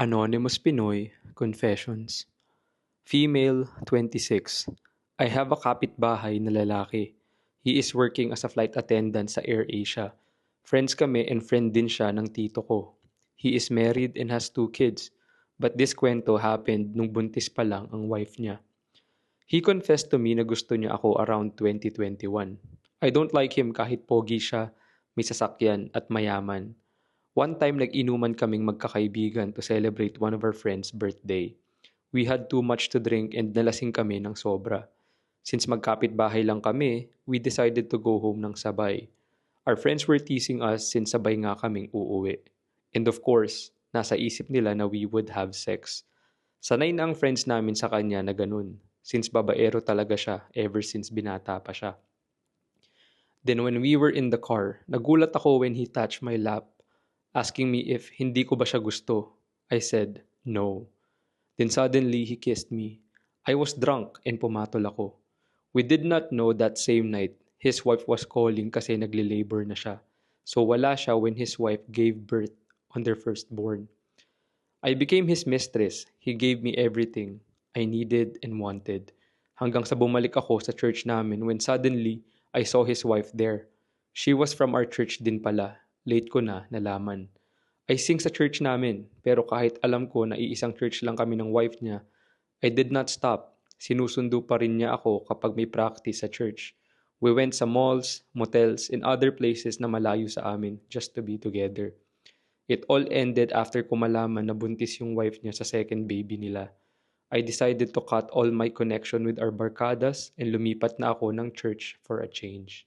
Anonymous Pinoy Confessions. Female, 26. I have a kapitbahay na lalaki. He is working as a flight attendant sa AirAsia. Friends kami and friend din siya ng tito ko. He is married and has 2 kids. But this kwento happened nung buntis pa lang ang wife niya. He confessed to me na gusto niya ako around 2021. I don't like him kahit pogi siya, may sasakyan at mayaman. One time nag-inuman kaming magkakaibigan to celebrate one of our friends' birthday. We had too much to drink and nalasing kami ng sobra. Since magkapit-bahay lang kami, we decided to go home ng sabay. Our friends were teasing us since sabay nga kaming uuwi. And of course, nasa isip nila na we would have sex. Sanay na ang friends namin sa kanya na ganun, since babaero talaga siya ever since binata pa siya. Then when we were in the car, nagulat ako when he touched my lap, asking me if hindi ko ba siya gusto. I said, no. Then suddenly, he kissed me. I was drunk and pumatol ako. We did not know that same night, his wife was calling kasi nagle-labor na siya. So wala siya when his wife gave birth on their firstborn. I became his mistress. He gave me everything I needed and wanted. Hanggang sa bumalik ako sa church namin when suddenly, I saw his wife there. She was from our church din pala. Late ko na nalaman. I sing sa church namin, pero kahit alam ko na iisang church lang kami ng wife niya, I did not stop. Sinusundo pa rin niya ako kapag may practice sa church. We went sa malls, motels, and other places na malayo sa amin just to be together. It all ended after ko malaman na buntis yung wife niya sa second baby nila. I decided to cut all my connection with our barkadas and lumipat na ako ng church for a change.